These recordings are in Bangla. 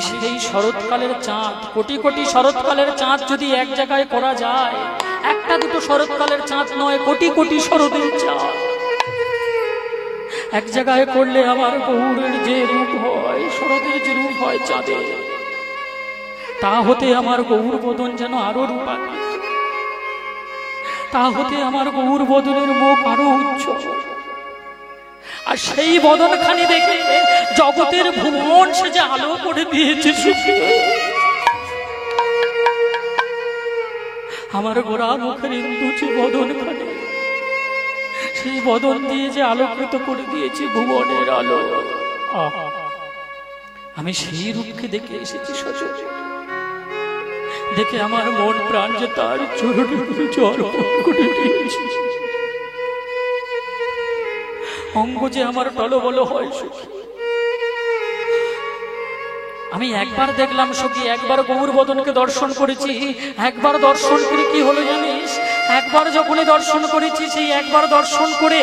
সেই শরৎকালের চাঁদ, কোটি কোটি শরৎকালের চাঁদ যদি এক জায়গায় করা যায়, একটা দুটো শরৎকালের চাঁদ নয়, কোটি কোটি শরতের চাঁদ এক জায়গায় করলে আমার গৌরের যে রূপ হয়, শরতের যে রূপ হয় চাঁদে, তা হতে আমার গৌর বদন যেন আরো রূপান্বিত, তা হতে আমার গৌর বদনের মুখ আরো উজ্জ্বল। আর সেই বদনখানি দেখে জগতের ভুবন সে যে আলো করে দিয়েছে আমার গোড়া মুখের ইন্দু যে বদনখানি, সেই বদন দিয়ে যে আলোকিত করে দিয়েছে ভুবনের আলো। আমি সেই রূপকে দেখে এসেছি সজল, দেখে আমার মন প্রাণ যে তার চরণে জল করে দিয়েছে, অঙ্গ যে আমার টলবল হয় সখী। আমি একবার দেখলাম সখী, একবার গৌর বদনকে দর্শন করেছি। একবার দর্শন করে কি হলো জানিস? একবার যখনই দর্শন করেছি, সেই একবার দর্শন করে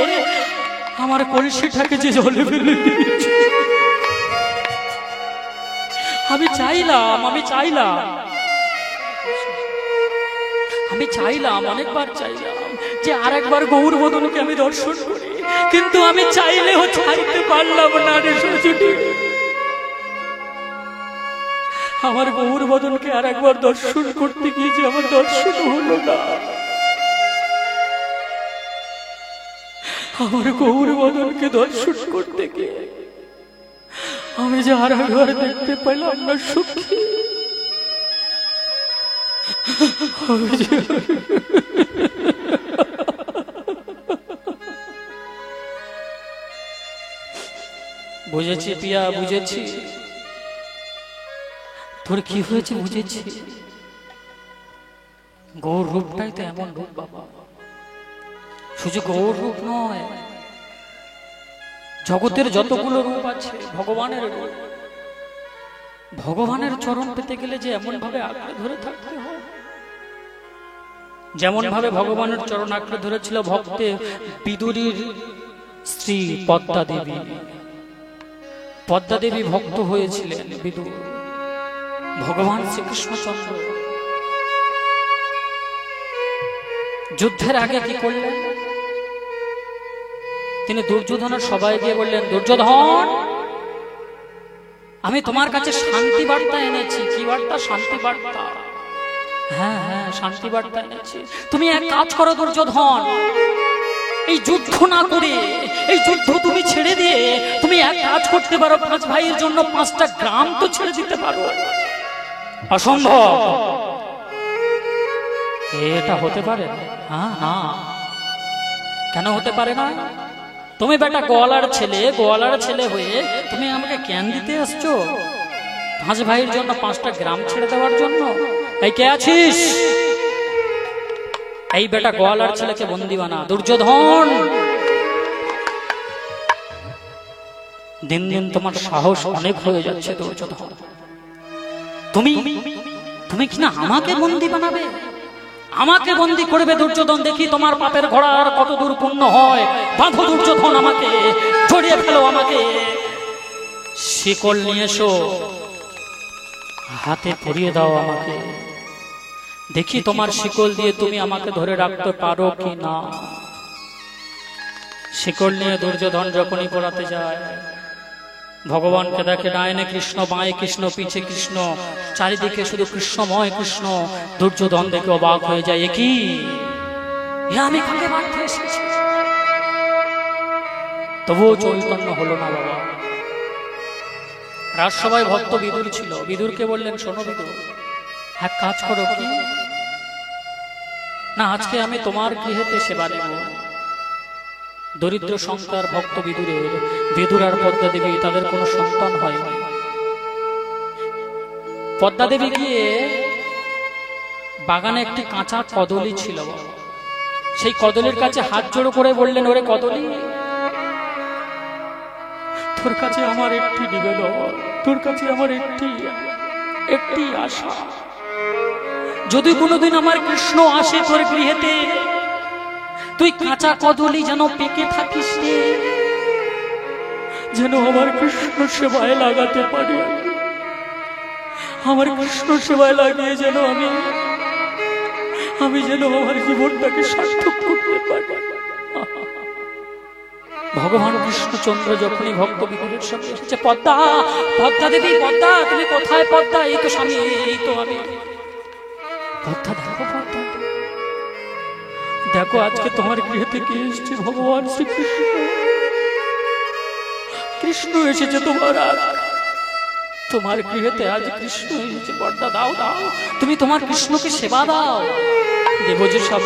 আমার কলসিটাকে যে জলে ফেলে দিয়েছে। আমি চাইলাম অনেকবার চাইলাম যে আর একবার গৌর বদনকে আমি দর্শন করি, কিন্তু আমি চাইলেও চাইতে পারলাম না রে সজনী। আমার গৌর বদনকে আর একবার দর্শন করতে গিয়েছে, আমার দর্শন হলো না। আমার গৌর বদনকে দর্শন করতে গিয়ে আমি যে আর একবার দেখতে পেলাম না সখী। বুঝেছি পিয়া, বুঝেছি তোর কি হয়েছে, বুঝেছি। গৌর রূপটাই তো এমন রূপ বাবা, শুধু গৌর রূপ নয়, জগতের যতগুলো রূপ আছে ভগবানের রূপ। ভগবানের চরণ পেতে গেলে যে এমন ভাবে আঁকড়ে ধরে থাকতে হয়, যেমন ভাবে ভগবানের চরণ আঁকড়ে ধরেছিল ভক্তে বিদুরীর স্ত্রী পদ্মা দেবী। পদ্মা দেবী ভক্ত হয়েছিলেন বিদুর। ভগবান শ্রীকৃষ্ণচন্দ্র যুদ্ধের আগে কি করলেন? তিনি দুর্যোধনের সবাই গিয়ে বললেন, দুর্যোধন, আমি তোমার কাছে শান্তি বার্তা এনেছি। কি বার্তা? শান্তি বার্তা। হ্যাঁ হ্যাঁ, শান্তি বার্তা এনেছি। তুমি এক কাজ করো দুর্যোধন, এই যুদ্ধ না করে, এই যুদ্ধ তুমি ছেড়ে দিয়ে তুমি এক কাজ করতে পারো, 5 ভাইয়ের জন্য 5টা গ্রাম তো ছেড়ে দিতে পারো। অসম্ভব, এটা হতে পারে না। হ্যাঁ না, কেন হতে পারে না? তুমি বেটা গোয়ালার ছেলে হয়ে তুমি আমাকে জ্ঞান দিতে আসছো 5 ভাইয়ের জন্য 5টা গ্রাম ছেড়ে দেওয়ার জন্য? এই কে আছিস? এই বেটা গোয়ালার ছেলেকে বন্দি বানা। দুর্যোধন, দিন দিন তোমার সাহস অনেক হয়ে যাচ্ছে দুর্যোধন। তুমি কিনা আমাকে বন্দি বানাবে, আমাকে বন্দি করবে দুর্যোধন। দেখি তোমার পাপের ঘোড়া আর কত দূর পূর্ণ হয়। বাঁধো দুর্যোধন, আমাকে জড়িয়ে ফেলো, আমাকে শিকল নিয়ে এসো, হাতে পরিয়ে দাও আমাকে। দেখি তোমার শিকল দিয়ে তুমি আমাকে ধরে রাখতে পারো কি না। শিকল নিয়ে দুর্যোধন যখনই পড়াতে যায়, ভগবানকে দেখে ডাইনে কৃষ্ণ, বাঁয়ে কৃষ্ণ, পিছে কৃষ্ণ, চারিদিকে শুধু কৃষ্ণময় কৃষ্ণ। দুর্যোধন দেখে অবাক হয়ে যায়, কি আমি কাকে বাঁধতে এসেছি? তবুও চৈতন্য হলো না বাবা। রাজসভায় ভক্ত বিদুর ছিল। বিদুরকে বললেন, শোনো বিদুর, এক কাজ করো, কি না আজকে আমি তোমার গৃহেতে সেবা নেব। দরিদ্র সংসার ভক্ত বিদুর আর পদ্মা দেবী, তাদের কোনো সন্তান হয়নি। পদ্মা দেবী গিয়ে বাগানে একটি কাঁচা কদলি ছিল, সেই কদলির কাছে হাত জোড়ো করে বললেন, ওরে কদলি, তোর কাছে আমার একটি নিবেদন, তোর কাছে আমার একটি আশা। যদি কোনোদিন আমার কৃষ্ণ আসে তোর গৃহেতে, তুই কাঁচা কদলি যেন পেকে থাকিস, যেন আমার কৃষ্ণ সেবায় লাগাতে পারি। আমার কৃষ্ণ সেবায় লাগিয়ে যেন আমি যেন আমার জীবনটাকে সার্থক করতে পারি। ভগবান কৃষ্ণচন্দ্র যখনই ভক্ত বিকুলের সঙ্গে এসেছে, পদ্মা, পদ্মা দেবী, পদ্মা তুমি কোথায়? পদ্মা, এই তো স্বামী, এই তো আমি। পদ্মা দেখো, পদ্মা দেখো, আজকে তোমার গৃহ থেকে এসেছে ভগবান শ্রীকৃষ্ণ। কৃষ্ণ এসেছে তোমার গৃহেতে, আজ কৃষ্ণ এসেছে। পদ্মা দাও, দাও, তুমি তোমার কৃষ্ণকে সেবা দাও। দেবো যে সব,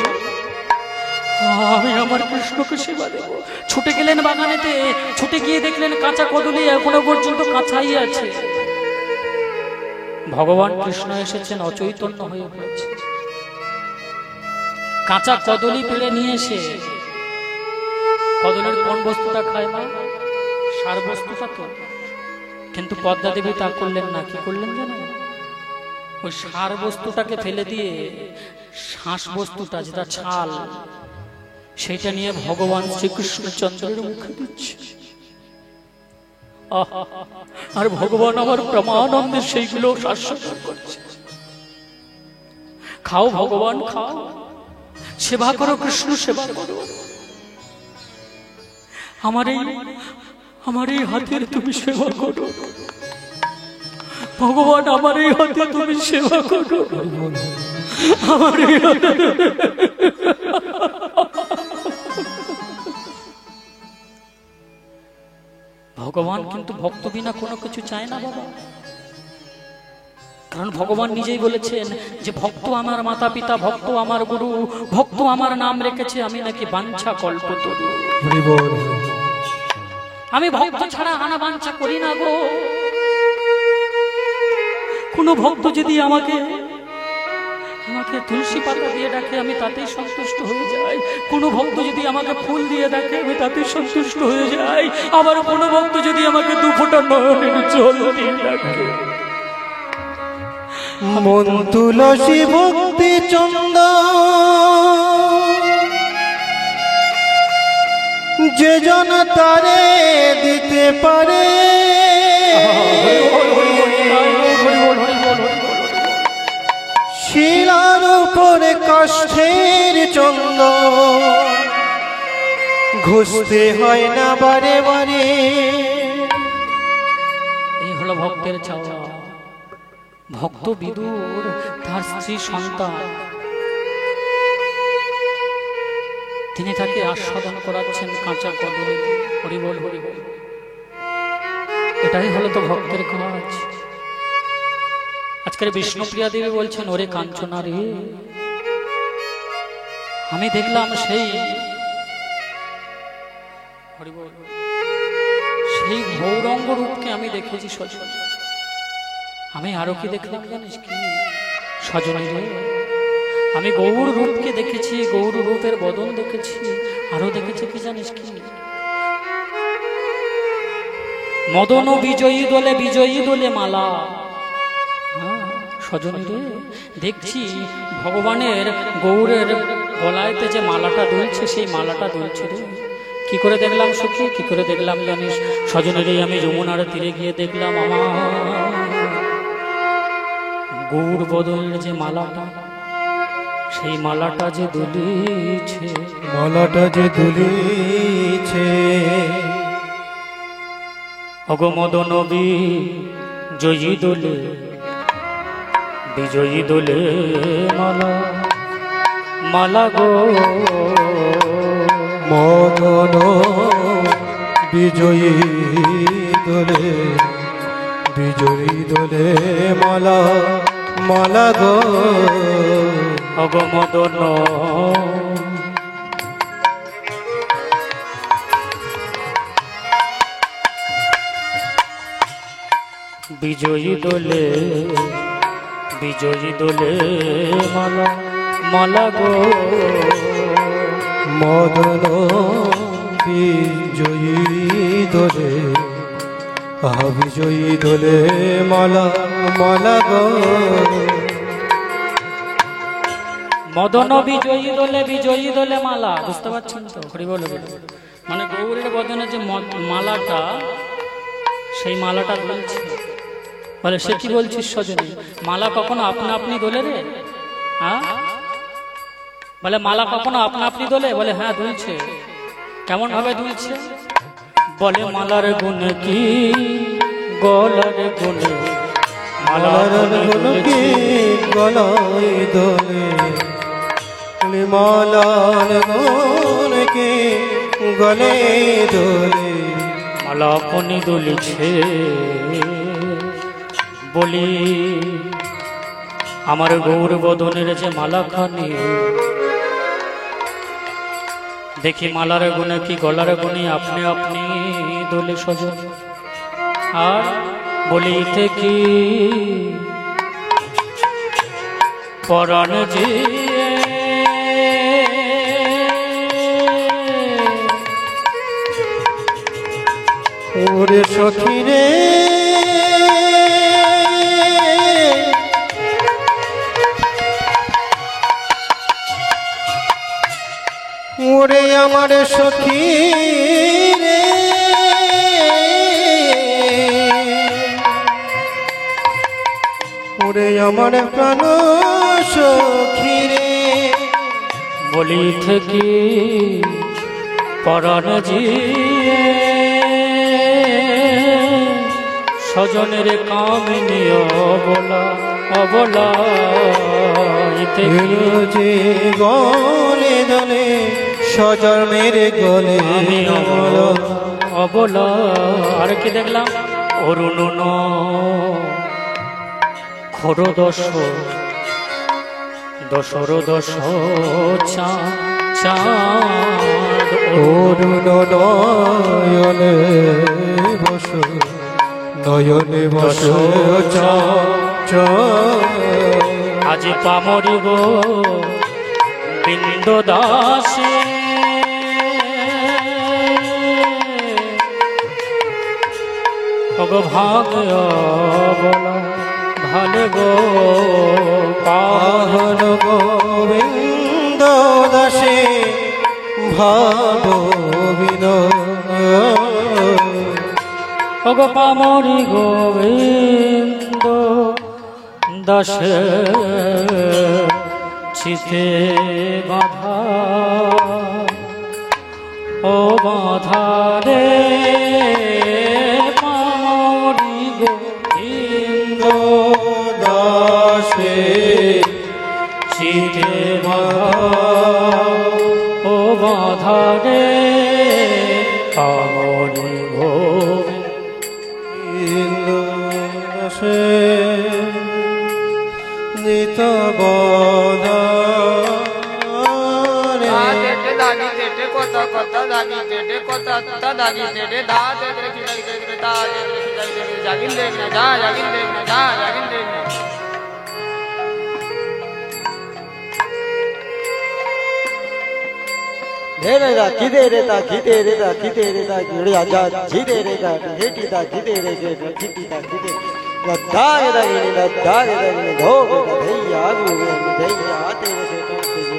আমি আমার কৃষ্ণকে সেবা দেব। ছুটে গেলেন বাগানেতে, ছুটে গিয়ে দেখলেন কাঁচা কদলি এখনো পর্যন্ত কাঁচাই আছে। ভগবান কৃষ্ণ এসেছেন অচৈতন্য হয়ে পড়েছে। কাঁচা কদলি পেড়ে নিয়ে এসে, কদলের কোন বস্তুটা খায় না? সার বস্তুটা তো। কিন্তু পদ্মা দেবী তা করলেন না। কি করলেন জানেন? ওই সার বস্তুটাকে ফেলে দিয়ে শ্বাস বস্তুটা, যেটা ছাল, সেটা নিয়ে ভগবান শ্রীকৃষ্ণচন্দ্রের মুখে দিচ্ছে। আর ভগবান আমার প্রমানন্দে সেইগুলো শাশ্বত করছে। খাও ভগবান, খাও, সেবা করো, কৃষ্ণ সেবা করো। আমার এই হাতের তুমি সেবা করো ভগবান, আমার এই হাতে তুমি সেবা করো। আমার এই ভগবান কিন্তু ভক্ত বিনা কোনো কিছু চায় না বাবা। কারণ ভগবান নিজেই বলেছেন যে ভক্ত আমার মাতা পিতা, ভক্ত আমার গুরু, ভক্ত আমার নাম রেখেছে, আমি নাকি বাঞ্ছা কল্পতরু। আমি ভক্ত ছাড়া আনা বাঞ্ছা করি না গো। কোন ভক্ত যদি আমাকে তুলসী পাতা দিয়ে ডাকে, আমি তাতেই সন্তুষ্ট হয়ে যাই। কোন ভক্ত যদি আমাকে ফুল দিয়ে ডাকে, আমি তাতেই সন্তুষ্ট হয়ে যাই। আবার কোন ভক্ত যদি আমাকে দু ফোঁটা নয়নের জল দিয়ে ডাকে, মন তুলসী ভক্তি চন্দন যে জন তারে দিতে পারে, শিলার উপরে কাষ্ঠের চন্দন ঘুষতে হয় না বারে বারে। এই হলো ভক্তের চাওয়া। ভক্ত বিদুর তার স্ত্রী সন্তান, তিনি তাকে আস্বাদন করাচ্ছেন কাঁচা কদলীতে। হরি বল, হরি বল। এটাই হলো তো ভক্তের কাজ। আজকের বিষ্ণুপ্রিয়া দেবী বলছেন, ওরে কাঞ্চনা রে, আমি দেখলাম সেই গৌরঙ্গ রূপকে আমি দেখেছি সজল। আমি আরো কি দেখলাম জানিস কি সজনী রে? আমি গৌর রূপকে দেখেছি, গৌর রূপের বদন দেখেছি। আরো দেখেছি কি জানিস কি? মদন বিজয়ী দোলে, বিজয়ী দোলে মালা। সজনী রে, দেখছি ভগবানের গৌরের গলায়তে যে মালাটা দুলছে, সেই মালাটা দুলছে রে। কি করে দেখলাম সখী, কি করে দেখলাম জানিস? সজনী রে, আমি যমুনার তীরে গিয়ে দেখলাম আমার গৌর বদনের যে মালাটা, সেই মালাটা যে দুলিছে, মালাটা যে দুলিছে। অগো মদন বিজয়ী দোলে, বিজয়ী দোলে মালা, মালা গো মদন বিজয়ী দোলে, বিজয়ী দোলে মালা, মালা গো অগো মদন বিজয়ী দোলে, বিজয়ী দোলে মালা, মালা গো মদন বিজয়ী দোলে, বিজয়ী দোলে মালা, মালা গো মদন বিজয়ী দোলে, বিজয়ী দোলে মালা। বুঝতে পারছেন তো? হরি বল। মানে গৌরের বদনে যে মালাটা, সেই মালাটা দুলছে। বলে সে কি বলছিস সজনী, মালা কখনো আপনা আপনি দোলে রে? হ্যাঁ, বলে মালা কখনো আপনা আপনি দোলে? বলে হ্যাঁ দুলছে। কেমন ভাবে দুলছে? বলে মালার গুণ কি গলার গুণে, মালার গুণ কি গলায় দোলে, মালার গুণ কি গলে দোলে, মালা আপনি দুলিছে। বলি আমার গৌর বদনের যে মালাখানি, দেখি মালার গুণে কি গলার গুণে আপনি আপনি দোলে সজন। আর বলিতে কি পরাণ যে ওরে সখী রে, ওরে আমার সখী রে, ওরে আমার প্রাণ সখী রে, বলিতে কি পরাণ যে সজনের কামিনী অবলা অবলা, যে গলে দলে সজর মেরে গলে আমি অবলা। আর কি দেখলাম? অরুণ খোর দশ দশর দশ চাঁদ, অরুণ নয়নে বস, নয়নে বস আজ পামরিব বিন্দ দাসে, ভাগ বলা ভালে গো পাহন গোবিন্দ দাসে ভাব বিনোদ, পামরি গোবিন্দ দাসে চিতে বাধা ও বাধা রে, পামরি গোবিন্দ দাসে চিতে বাধা ও বাধা রে, পামরি গোবিন্দ দাসে নিত বদা কথা কথা দাগি তেটে কথা দাগি তেটে দা তেটে খিলাই তেটে দা তেটে খিলাই তেটে জাগিন দেখ না যা জাগিন দেখ না যা জাগিন দেখ না। ধীরে রা খিদে রে তা খিদে রে তা খিদে রে তা খিড়ে আজা ঝিদে রে তা হেটি তা খিদে রে কে খিটি তা খিদে লদ্দারে দাগিনি লদ্দারে দাগিনি ধোগ ধैया গুবে ধैया তেরে সে টক জিনি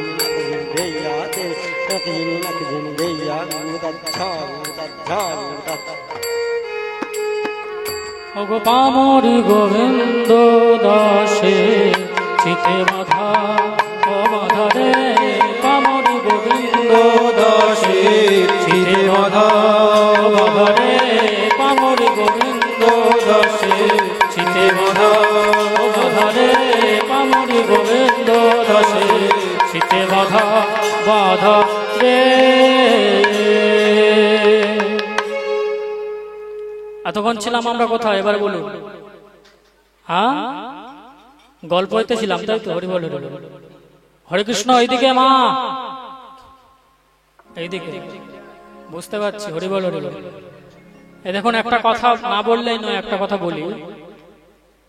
ধैया তেরে টক জিনি নক জিনি ধैया গুদা ছা গুদা ঝা গুদা। ওগো পামরি গোবিন্দ দাসে চিতে বাধা ও বাধা রে, পামরি গোবিন্দ দাসে চিতে বাধা ও বাধা রে, পামরি গোবিন্দ দাসে চিতে বাধা ও বাধা রে, পামরি গোবিন্দ দাসে চিতে বাধা বাধা রে। এতক্ষণ ছিলাম আমরা কোথায় এবার বলুন? হ্যাঁ, গল্প হইতেছিলাম তাই তো? হরি বল হরি বল। হরে কৃষ্ণ এইদিকে মা, এইদিকে বুঝতে পারছি। হরি বল হরি বল। এই দেখুন, একটা কথা না বললেই নয়, একটা কথা বলি।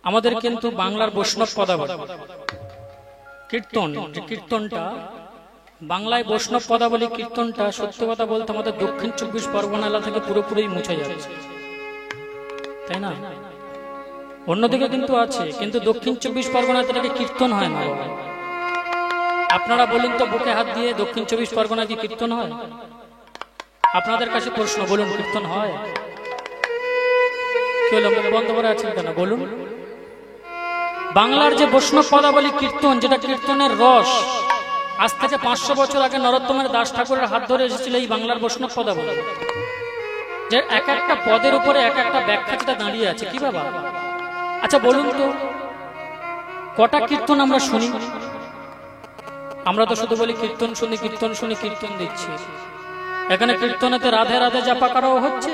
আমাদের কিন্তু বাংলার বৈষ্ণব পদাবলী কীর্তন, যে কীর্তনটা বাংলায় বৈষ্ণব পদাবলী কীর্তনটা, সত্যি কথা বলতে আমাদের দক্ষিণ 24 পরগনা এলাকা থেকে পুরোপুরি মুছে যাচ্ছে, তাই না? অন্যদিকে কিন্তু আছে, কিন্তু দক্ষিণ 24 পরগনা থেকে কীর্তন হয় না। আপনারা বলুন তো, বুকে হাত দিয়ে, দক্ষিণ 24 পরগনা কি কীর্তন হয়? আপনাদের কাছে প্রশ্ন, বলুন কীর্তন হয়? কি হলো, মুখ বন্ধ করে আছেন কেন? বলুন। বাংলার যে বৈষ্ণব পদাবলী কীর্তন, যেটা কীর্তনের রস, আজ থেকে 500 বছর আগে নরোত্তমের দাস ঠাকুরের হাত ধরে এসেছিল এই বাংলার বৈষ্ণব পদাবলী, যে এক একটা পদের উপরে এক একটা ব্যাখ্যা যেটা দাঁড়িয়ে আছে। কি বাবা, আচ্ছা বলুন তো, কটা কীর্তন আমরা শুনি? আমরা তো শুধু বলি কীর্তন শুনি, কীর্তন শুনি, কীর্তন দিচ্ছি। এখানে কীর্তনেতে রাধে রাধে জাপা করাও হচ্ছে,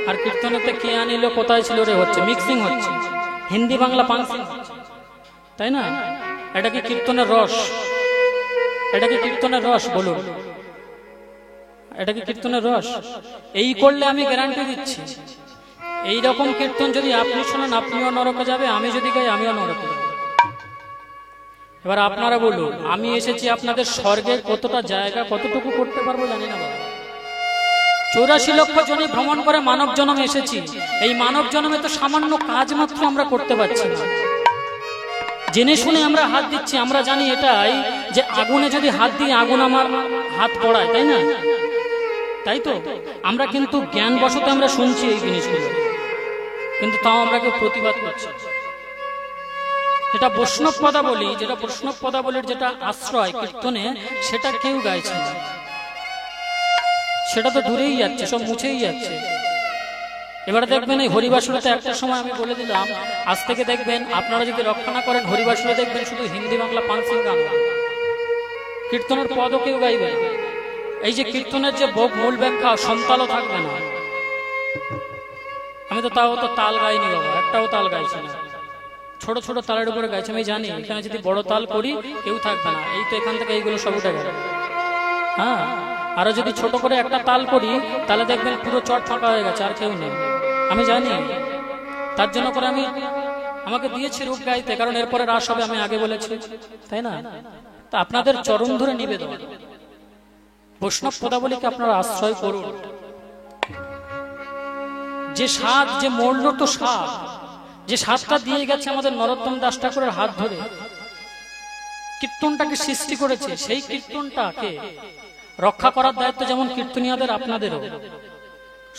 আর কীর্তনেতে কে আনিল কোথায় ছিল রে হচ্ছে, মিক্সিং হচ্ছে, হিন্দি বাংলা পাংসিং হচ্ছে, তাই না? এটা কি কীর্তনের রস? এটা কি কীর্তনের রস? বলুন, এটা কি কীর্তনের রস? এই করলে আমি গ্যারান্টি দিচ্ছি, এই রকম কীর্তন যদি আপনি শোনেন আপনিও নরকে যাবে, আমি যদি গাই আমিও নরকে যাব। এবার আপনারা বলুন, আমি এসেছি আপনাদের স্বর্গে কতটা জায়গা কতটুকু করতে পারবো জানি না বাবা। 84 লক্ষ জনই ভ্রমণ করে মানব জন্ম এসেছি, এই মানব জন্মে তো সামান্য কাজ মাত্র আমরা করতে পারছি না। জেনে শুনে আমরা হাত দিচ্ছি, আমরা জানি এটাই যে আগুনে যদি হাত দিই আগুন আমার হাত পড়ায়, তাই না? তাই তো আমরা কিন্তু জ্ঞান বশত আমরা শুনছি এই জিনিসগুলো, কিন্তু তাও আমরা কেউ প্রতিবাদ করছি। যেটা বৈষ্ণব পদাবলী, যেটা বৈষ্ণব পদাবলীর যেটা আশ্রয় কীর্তনে, সেটা কেউ গাইছে না, সেটা তো দূরেই যাচ্ছে, সব মুছেই যাচ্ছে। এবারে দেখবেন এই হরিবাসুরতে একটা সময় আমি বলে দিলাম, আজ থেকে দেখবেন আপনারা যদি রক্ষা না করেন, হরিবাসুরে দেখবেন শুধু হিন্দি বাংলা পাংসিং গান, কীর্তনের পদও কেউ গাইবে। এই যে কীর্তনের যে মূল ব্যাখ্যা, সন্তালও থাকবে না। আমি তো তাও তো তাল গাইনি বাবা, একটাও তাল গাইছি না, ছোট ছোট তালের উপরে গাইছে। আমি জানি এখানে যদি বড় তাল করি কেউ থাকবে না, এই তো এখান থেকে এইগুলো সব উঠে গেল। হ্যাঁ, আরো যদি ছোট করে একটা তাল করি তাহলে দেখবেন পুরো চট ফাঁকা হয়ে গেছে, আর কেউ নেই। আমি জানি, তার জন্য করে আমাকে দিয়েছে রূপ গাইতে, কারণ এরপরে রাস হবে, আমি আগে বলেছি, তাই না? তা আপনাদের চরণ ধরে নিবেদন, বৈষ্ণব পদাবলীকে আপনারা আশ্রয় করুন। যে স্বাদ, যে মূল্য তো স্বাদ, যে স্বাদটা দিয়ে গেছে আমাদের নরোত্তম দাস ঠাকুরের হাত ধরে, কীর্তনটাকে সৃষ্টি করেছে, সেই কীর্তনটাকে রক্ষা করার দায়িত্ব যেমন কীর্তনিয়াদের, আপনাদেরও।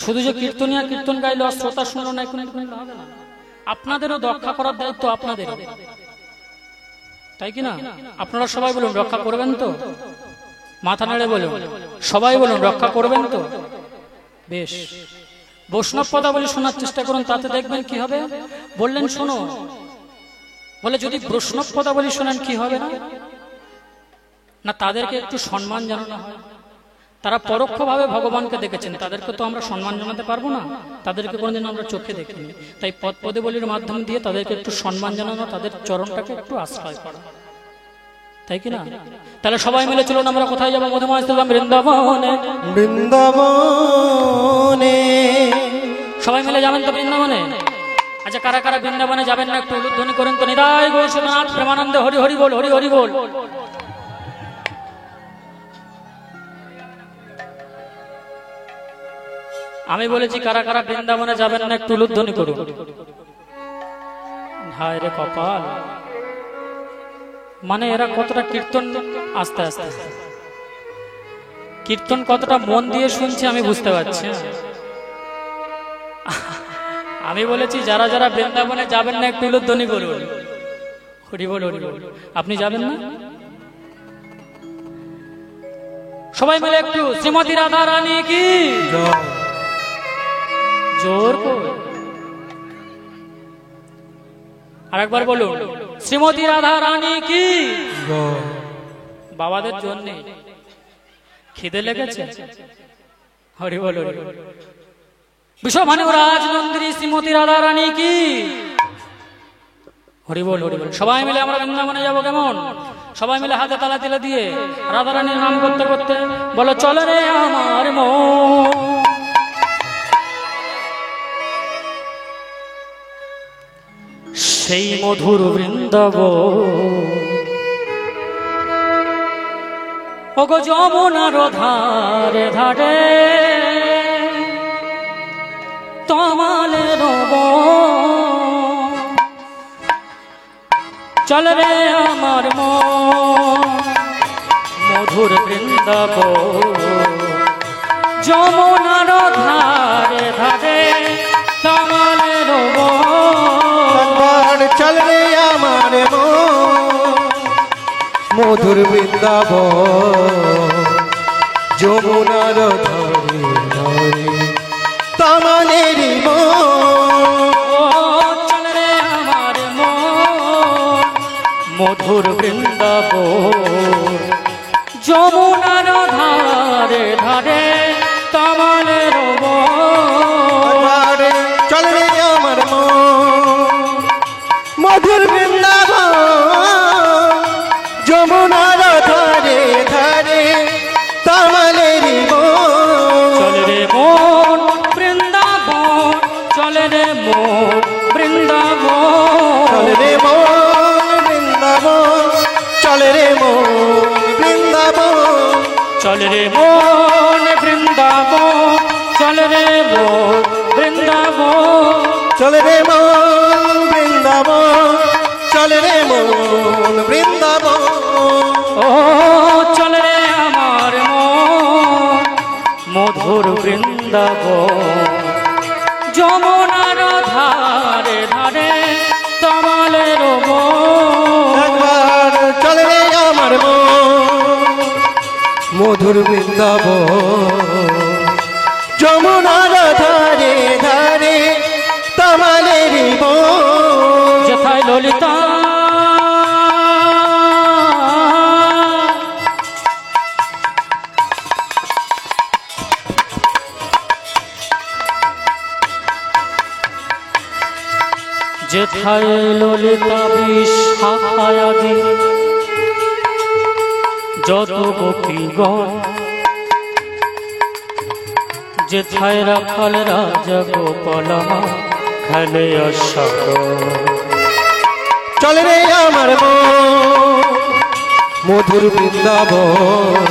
শুধু যে কীর্তনিয়া কীর্তন গাইলে আর শ্রোতা শুনলো না, হবে না, আপনাদেরও রক্ষা করার দায়িত্ব আপনাদেরও, তাই কি না? আপনারা সবাই বলুন রক্ষা করবেন তো? মাথা নেড়ে বলুন, সবাই বলুন রক্ষা করবেন তো? বেশ, বৈষ্ণব পদাবলী শোনার চেষ্টা করুন, তাতে দেখবেন কি হবে। বললেন শোনো, বলে যদি বৈষ্ণব পদাবলী শোনেন কি হবে না? না, তাদেরকে একটু সম্মান জানানো হয়। তারা পরোক্ষভাবে ভগবানকে দেখেছেন, তাদেরকে তো আমরা সম্মান জানাতে পারবো না, তাদেরকে কোনোদিন আমরা চোখে দেখিনি। তাই পদ পদাবলীর মাধ্যম দিয়ে তাদেরকে একটু সম্মান জানানো, তাদের চরণটাকে একটু আশ্রয় করা, তাই কি না? তাহলে সবাই মিলে চলুন, আমরা কোথায় যাবো? মধুময় স্থলম বৃন্দাবনে। বৃন্দাবনে সবাই মিলে যাবেন তো বৃন্দাবনে? আচ্ছা, কারা কারা বৃন্দাবনে যাবেন না একটু উলুধ্বনি করেন তো। নিতাই গৌর শিবনাথ প্রেমানন্দে হরি হরি বল, হরি হরি বল। আমি বলেছি কারা কারা বৃন্দাবনে যাবেন না একটু উলুধ্বনি করুন। হায় রে কপাল, মানে এরা কতটা কীর্তন, আস্তে আস্তে কীর্তন কতটা মন দিয়ে শুনছে আমি বুঝতে পারছি। আমি বলেছি যারা যারা বৃন্দাবনে যাবেন না একটু উলুধ্বনি করুন, হরি বল হরি বল। আপনি যাবেন না? সবাই মিলে একটু শ্রীমতী রাধা রানী কি জোর করে আরেকবার বলুন, শ্রীমতী রাধা রানী কি। বাবাদের জন্য খিদে লেগেছে, হরি বল হরি বল। বিশ্বভানু রাজনন্দিনী শ্রীমতী রাধা রানী কি, হরি বল হরি বল। সবাই মিলে আমরা বৃন্দাবনে যাবো, কেমন? সবাই মিলে হাতে তালা তিলা দিয়ে রাধা রানীর নাম করতে করতে বলো, চলে রে আমার মন। সেই মধুর বৃন্দাবন, ওগো যমুনার ধারে ধারে তমালের চল রে আমার মন, মধুর বৃন্দাবন যমুনার ধারে ধারে তমালের চল রে আমার মধুর বৃন্দাবন যমুনার ধারে ধারে তামানেরি মন ও চল রে আমার মন মধুর বৃন্দাবন যমুনার ধারে ধারে তামালের আরে চল রে আমার মন মধুর বৃন্দাবন যমুনার ধারে ধারে তামালেরি মন চল রে মন বৃন্দাবন চল রে মন বৃন্দাবন চল রে মন বৃন্দাবন চল রে মন বৃন্দাবন চল রে মন বৃন্দাবন চল রে মন বৃন্দাবন চল রে মন বৃন্দাবন চল রে মন বৃন্দাবন ও চল রে আমার মন মধুর বৃন্দাবন যমুনার ধারে ধারে তমালের একবার চল রে আমার মন মধুর বৃন্দাবন যমুনার ধারে ধারে তামালেরি মন যথায় ললিতা যেথায় ললিতা বিশাখায়াদি যত গোপীগণ যেথায় রাখাল রাজা গোপালমা খেলে অশোক চল রে আমার মন মধুর বৃন্দাবন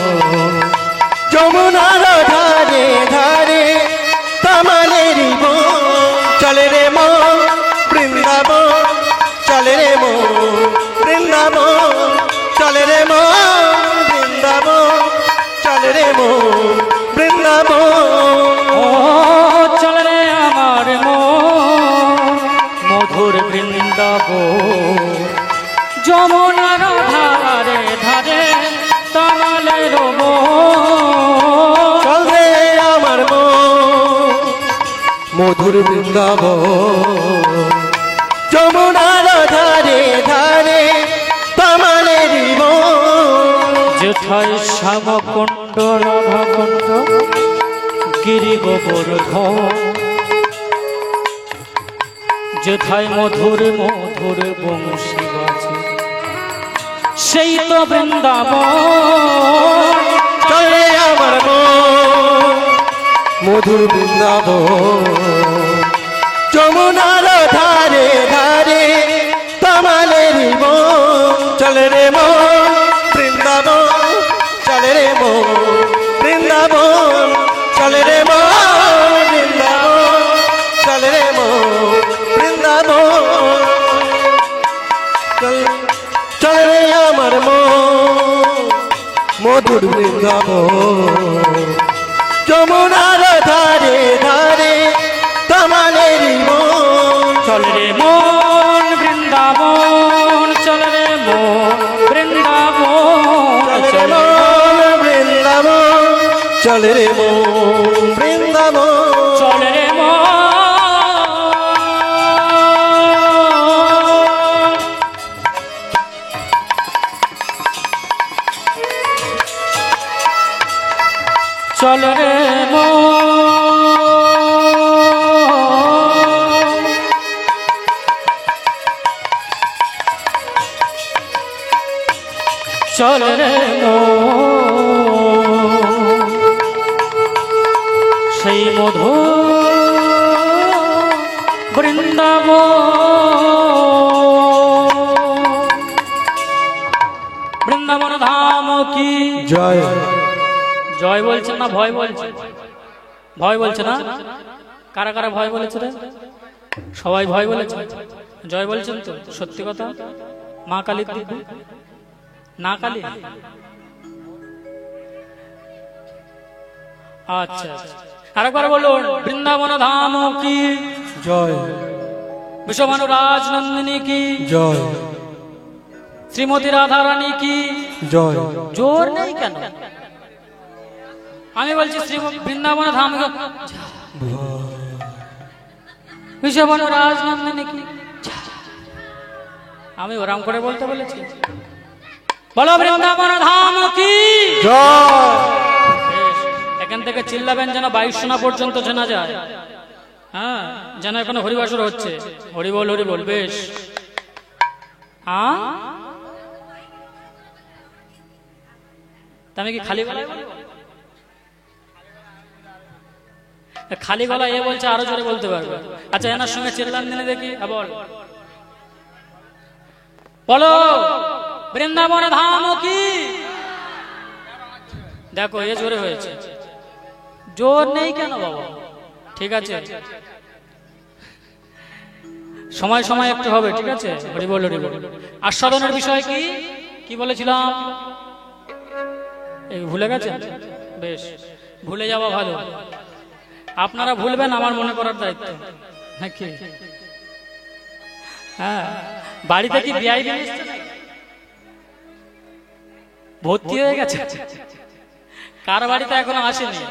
যমুনার ধারে ধারে তামালেরি মন চল রে মন বৃন্দাবন চল রে মন বৃন্দাবন চল রে মন বৃন্দাবন চল রে মন বৃন্দাবন ও চল রে আমার মন মধুর বৃন্দাবন যমুনার ধারে ধারে তামালের চল রে আমার মন মধুর বৃন্দাবন যমুনার ধারে ধারে তামালেরি মন যেথায় শ্যামকুণ্ড রাধাকুণ্ড গিরি গোবর্ধন যেথায় মধুর মধুর বংশী বাজে সেই তো বৃন্দাবন চল রে আমার মন মধুর বৃন্দাবন যমুনার ধারে ধারে তামালেরি মন চল রে মন বৃন্দাবন চল রে মন বৃন্দাবন চল রে মন বৃন্দাবন চল রে মন বৃন্দাবন চল রে আমার মন মধুর বৃন্দাবন যমুনার ধারে ধারে তামালেরি মন চল রে মন বৃন্দাবন চল রে মন বৃন্দাবন চল রে মন বৃন্দাবন চল রে মন বৃন্দাবন চল রে মন চল রে চল রে সেই মধু বৃন্দাবন বৃন্দাবন ধাম কি জয় জয় বলছেন না ভয় বলছে ভয় বলছে না কারা কারা ভয় বলেছে রে সবাই ভয় বলেছে জয় বলছেন তো সত্যি কথা মা কালীর দিব্যি না কালী আচ্ছা আরেকবার বলুন বৃন্দাবন ধাম কি জয় বিশ্বভানু রাজনন্দিনী কি জয় শ্রীমতী রাধা রানী কি জয় জোর নেই কেন? আমি বলছি শ্রী বৃন্দাবন ধাম বিষবন রাজনন্দিনী কি, আমি ওরাম করে বলতে বলেছি? বলো বৃন্দাবন ধাম কি জয়। বেশ, এখান থেকে চিল্লাবেন যেন 22 সোনা পর্যন্ত জানা যায়। হ্যাঁ, যেন এখনো হরিবাসর হচ্ছে। হরি বল হরি বল। বেশ, আমি কি খালি গলায় বলবো? খালি গলা এ বলছে আরো জোরে বলতে পারবে। আচ্ছা, এনার সঙ্গে চিল্লান দিনে দেখি। বল, বলো বৃন্দাবন ধাম কি। দেখো এ জোরে হয়েছে, জোর নেই কেন বাবা? ঠিক আছে, সময় সময় একটু হবে, ঠিক আছে? হরি বল হরি বল। আস্বাদনের বিষয় কি কি বলেছিলাম? এই ভুলে গেছেন? বেশ, ভুলে যাওয়া ভালো। আপনারা ভুলবেন আমার মনে করার দায়িত্ব নাকি? হ্যাঁ, বাড়িতে কি বিআই ভর্তি হয়ে গেছে? কার বাড়িতে এখনো আসেনি?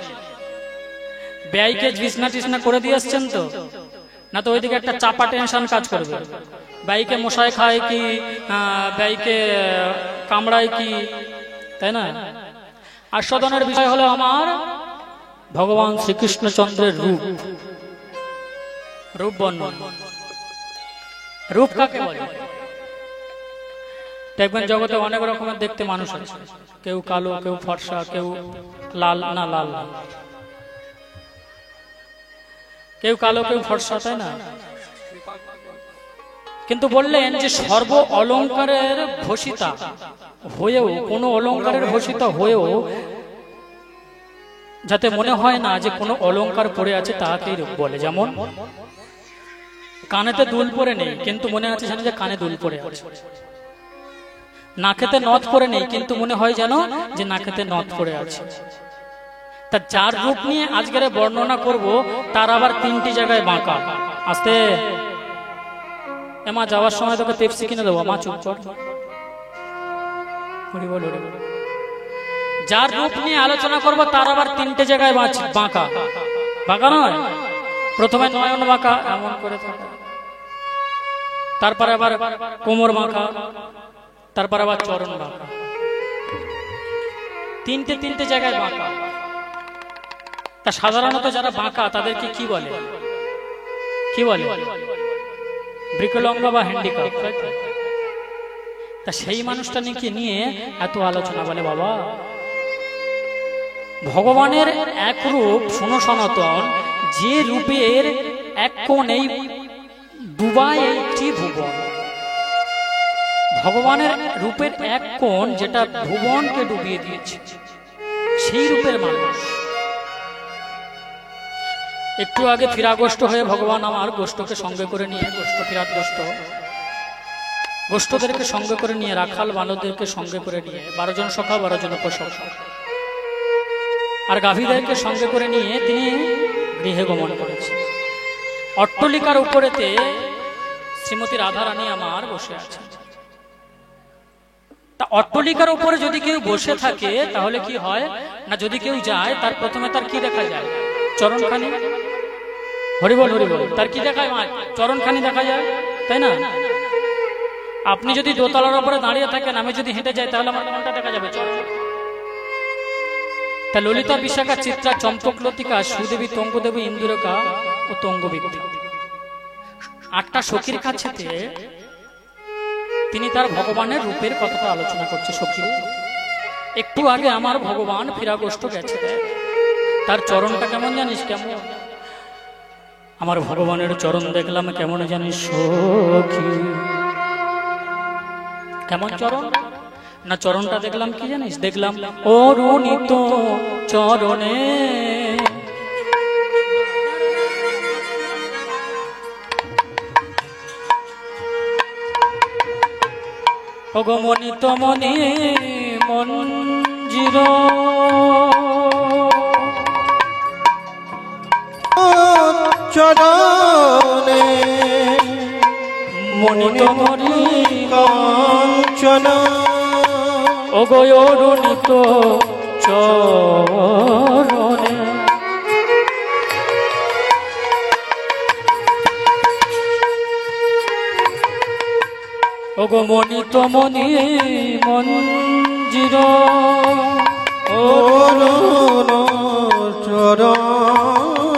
ব্যয়কে বিছনা টিছনা করে দিয়ে আসছেন তো? না তো ওইদিকে একটা চাপা টেনশন কাজ করবে, ব্যয়কে মশাই খায় কি, ব্যয়কে কামড়ায় কি, তাই না? আস্বাদনের বিষয় হলো আমার ভগবান শ্রীকৃষ্ণচন্দ্রের রূপ, রূপ বর্ণন। রূপ কাকে বলে? দেখবেন জগতে অনেক রকমের দেখতে মানুষ আছে, কেউ কালো, কেউ ফর্সা, কেউ লাল, না লাল, কেউ কালো, কেউ ফর্সা, তাই না? কিন্তু বললেন যে সর্ব অলঙ্কারের ভূষিতা হয়েও, কোন অলঙ্কারের ভূষিতা হয়েও যাতে মনে হয় না যে কোনো অলঙ্কার পড়ে আছে, তাকেই রূপ বলে। যেমন কানেতে দুল পরে নেই কিন্তু মনে আছে যেন যে কানে দুল পরে আছে, নাকেতে নথ পরে নেই কিন্তু মনে হয় যেন যে নাকেতে নথ পরে আছে। তা যার রূপ নিয়ে আজকের বর্ণনা করব তার আবার 3টি জায়গায় বাঁকা। আস্তে এমা, যাওয়ার সময় তোকে পেপসি কিনে দেবো, মা চুপ কর। হরি বল হরি বল। যার রূপ নিয়ে আলোচনা করব তার আবার 3টে জায়গায় বাঁকা। বাঁকা নয়, প্রথমে নয়ন বাঁকা এমন করে থাকা, তারপরে আবার কোমর বাঁকা, তারপর আবার চরণ বাঁকা। 3টে জায়গায় বাঁকা। তা সাধারণত যারা বাঁকা তাদেরকে কি বলে? কি বলে? বিকলাঙ্গ বা হ্যান্ডিক্যাপ। তা সেই মানুষটা নিয়ে এত আলোচনা। বলে বাবা, ভগবানের এক রূপ, শোনো সনাতন, যে রূপের এক কোণ এই ডুবায় একটি ভুবন। ভগবানের রূপের এক কোণ যেটা ভুবনকে ডুবিয়ে দিয়েছে, সেই রূপের মানুষ। একটু আগে ফিরাগোষ্ঠ হয়ে ভগবান আমার গোষ্ঠকে সঙ্গে করে নিয়ে, গোষ্ঠ ফিরাত গোষ্ঠ, গোষ্ঠদেরকে সঙ্গে করে নিয়ে, রাখাল বানরদেরকে সঙ্গে করে নিয়ে, 12 জন সখা 12 জন উপসখা আর গাভীদেরকে সঙ্গে করে নিয়ে তিনি গৃহে গমন করেছেন। অট্টলিকার উপরেতে শ্রীমতী রাধা রানী আমার বসে আছেন। তা অট্টলিকার উপরে যদি কেউ বসে থাকে তাহলে কি হয় না, যদি কেউ যায় তার প্রথমে তার কি দেখা যায়? চরণখানি। হরিবল হরিবল। তার কি দেখায়? চরণখানি দেখা যায়, তাই না? আপনি যদি দোতলার উপরে দাঁড়িয়ে থাকেন, আমি যদি হেঁটে যাই, তাহলে আমার কোনটা দেখা যাবে? চরণ। তা ললিতা, বিশাখা, চিত্রা, চম্পক, লতিকা, সুদেবী, তঙ্গদেবী, ইন্দুরেখা ও তঙ্গবিদ্যা 8টা সখীর কাছে তিনি তার ভগবানের রূপের কথাটা আলোচনা করছে। সখী, একটু আগে আমার ভগবান ফিরাগোষ্ঠ গেছে, তার চরণটা কেমন জানিস? কেমন? আমার ভগবানের চরণ দেখলাম কেমন জানিস সখী? কেমন চরণ? না, চরণটা দেখলাম কি জানিস? দেখলাম অরুণিত চরণে অগমনিত মনি মঞ্জির চরণে মনিত মনি কাঞ্চন ওগো অরুণিত চরণে ওগো মনিত মনি মঞ্জির অরুণ চরণে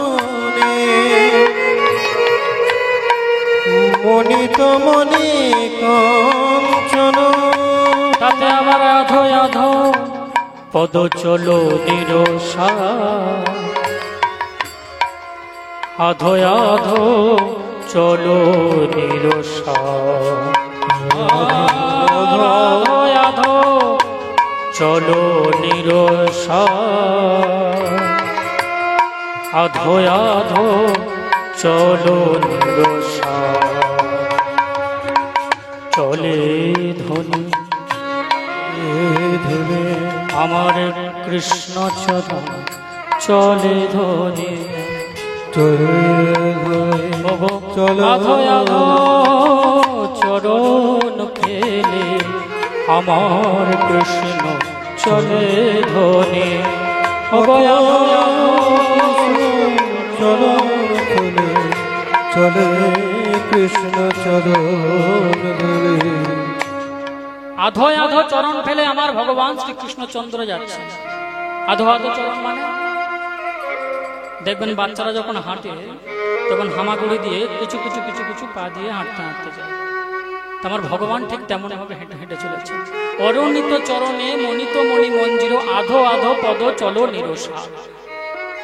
মনিত মনি কাঞ্চন তাতে আমার আধো আধো পদ চলো নিরসা আধো আধো চলো নিরসা আধো আধো চলো নিরসা আধো আধো চলো নিরসা চলে ধ্বনি ধরে আমার কৃষ্ণ চরণ চলে ধ্বনি চলো আধো আধো চরণ ফেলে আমার কৃষ্ণ চলে ধ্বনি চলো চলে চলে কৃষ্ণ চরণ ধরে আধো আধো চরণ ফেলে আমার ভগবান শ্রীকৃষ্ণ চন্দ্র যাচ্ছে। আধো আধো চরণ মানে দেখবেন বাচ্চারা যখন হাঁটে তখন হামাগুড়ি দিয়ে কিছু কিছু কিছু কিছু পা দিয়ে হাঁটতে হাঁটতে যায়। আমার ভগবান ঠিক তেমন ভাবে হেঁটে হেঁটে চলেছে। অরুণিত চরণে মনিত মণি মঞ্জির আধো আধো পদ চলো নিরসা।